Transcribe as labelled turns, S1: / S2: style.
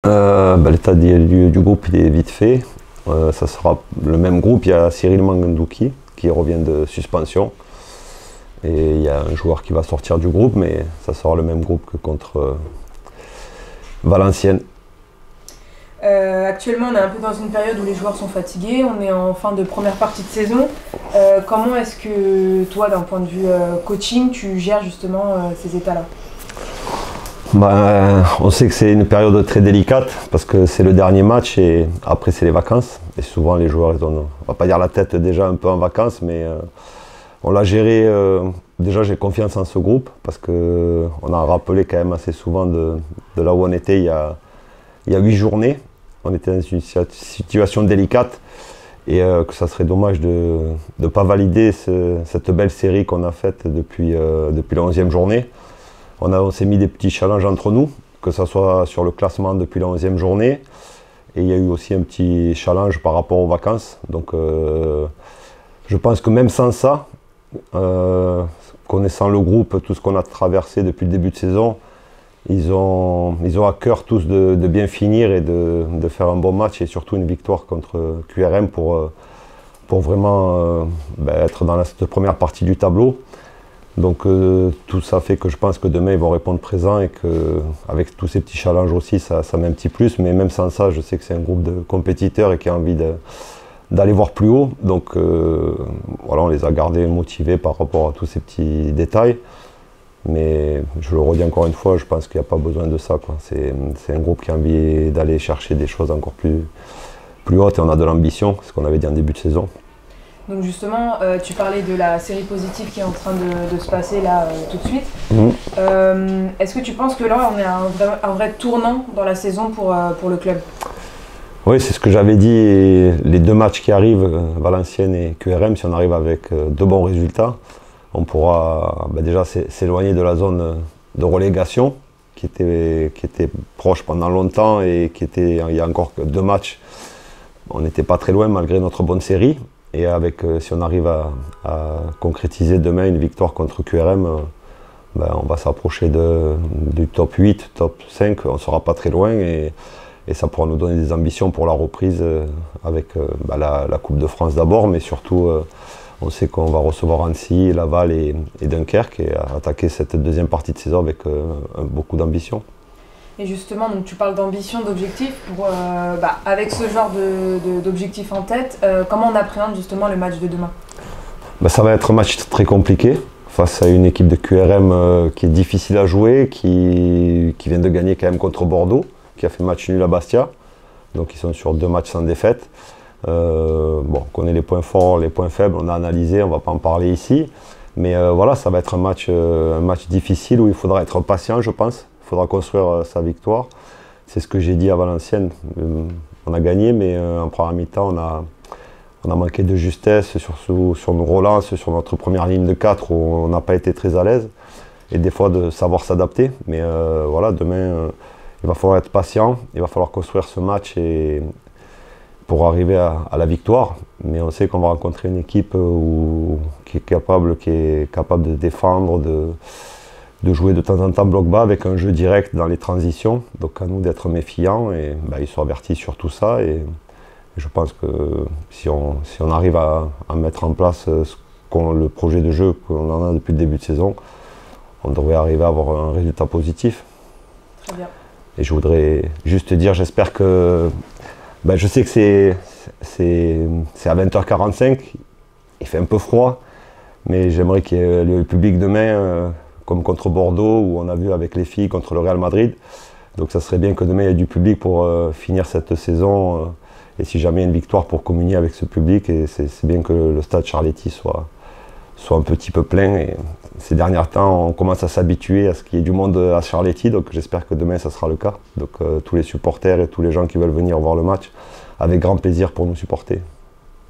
S1: L'état des lieux du groupe il est vite fait. Ça sera le même groupe. Il y a Cyril Mangandouki qui revient de suspension. Et il y a un joueur qui va sortir du groupe, mais ça sera le même groupe que contre Valenciennes.
S2: Actuellement, on est un peu dans une période où les joueurs sont fatigués. On est en fin de première partie de saison. Comment est-ce que toi, d'un point de vue coaching, tu gères justement ces états-là?
S1: On sait que c'est une période très délicate parce que c'est le dernier match et après c'est les vacances. Et souvent les joueurs, ils ont, on va pas dire la tête déjà un peu en vacances, mais on l'a géré. Déjà j'ai confiance en ce groupe parce qu'on a rappelé quand même assez souvent de là où on était il y a 8 journées. On était dans une situation délicate et que ça serait dommage de ne pas valider cette belle série qu'on a faite depuis la 11e journée. On s'est mis des petits challenges entre nous, que ce soit sur le classement depuis la 11e journée. Et il y a eu aussi un petit challenge par rapport aux vacances. Donc je pense que même sans ça, connaissant le groupe, tout ce qu'on a traversé depuis le début de saison, ils ont à cœur tous de bien finir et de faire un bon match et surtout une victoire contre QRM pour vraiment être dans cette première partie du tableau. Donc tout ça fait que je pense que demain ils vont répondre présent et qu'avec tous ces petits challenges aussi ça met un petit plus, mais même sans ça je sais que c'est un groupe de compétiteurs et qui a envie d'aller voir plus haut. Donc voilà, on les a gardés motivés par rapport à tous ces petits détails, mais je le redis encore une fois, je pense qu'il n'y a pas besoin de ça, quoi. C'est un groupe qui a envie d'aller chercher des choses encore plus hautes et on a de l'ambition, ce qu'on avait dit en début de saison.
S2: Donc justement, tu parlais de la série positive qui est en train de se passer là tout de suite. Est-ce que tu penses que là on est à un vrai tournant dans la saison pour le club?
S1: Oui, c'est ce que j'avais dit. Les deux matchs qui arrivent, Valenciennes et QRM, si on arrive avec de bons résultats, on pourra déjà s'éloigner de la zone de relégation qui était proche pendant longtemps et il y a encore 2 matchs. On n'était pas très loin malgré notre bonne série. Et si on arrive à concrétiser demain une victoire contre QRM, on va s'approcher du top 8, top 5, on ne sera pas très loin et ça pourra nous donner des ambitions pour la reprise avec la Coupe de France d'abord, mais surtout on sait qu'on va recevoir Annecy, Laval et Dunkerque et attaquer cette deuxième partie de saison avec beaucoup d'ambition.
S2: Et justement, donc tu parles d'ambition, d'objectif. Avec ce genre d'objectif en tête, comment on appréhende justement le match de demain?
S1: Ça va être un match très compliqué face à une équipe de QRM qui est difficile à jouer, qui vient de gagner quand même contre Bordeaux, qui a fait match nul à Bastia. Donc ils sont sur 2 matchs sans défaite. On connaît les points forts, les points faibles, on a analysé, on ne va pas en parler ici. Mais voilà, ça va être un match difficile où il faudra être patient, je pense. Il faudra construire sa victoire. C'est ce que j'ai dit à Valenciennes. On a gagné, mais en première mi-temps, on a manqué de justesse sur nos relances, sur notre première ligne de 4 où on n'a pas été très à l'aise. Et des fois, de savoir s'adapter. Mais voilà, demain, il va falloir être patient. Il va falloir construire ce match pour arriver à la victoire. Mais on sait qu'on va rencontrer une équipe qui est capable de défendre, de jouer de temps en temps bloc bas avec un jeu direct dans les transitions. Donc à nous d'être méfiants et ils sont avertis sur tout ça. Et je pense que si on arrive à mettre en place le projet de jeu qu'on en a depuis le début de saison, on devrait arriver à avoir un résultat positif.
S2: Très bien.
S1: Et je voudrais juste dire, j'espère que... je sais que c'est à 20h45, il fait un peu froid, mais j'aimerais qu'il y ait le public demain, comme contre Bordeaux, où on a vu avec les filles contre le Real Madrid. Donc ça serait bien que demain il y ait du public pour finir cette saison, et si jamais il y a une victoire pour communier avec ce public, et c'est bien que le stade Charletti soit un petit peu plein. Et ces derniers temps, on commence à s'habituer à ce qu'il y ait du monde à Charletti, donc j'espère que demain ça sera le cas. Donc tous les supporters et tous les gens qui veulent venir voir le match, avec grand plaisir pour nous supporter.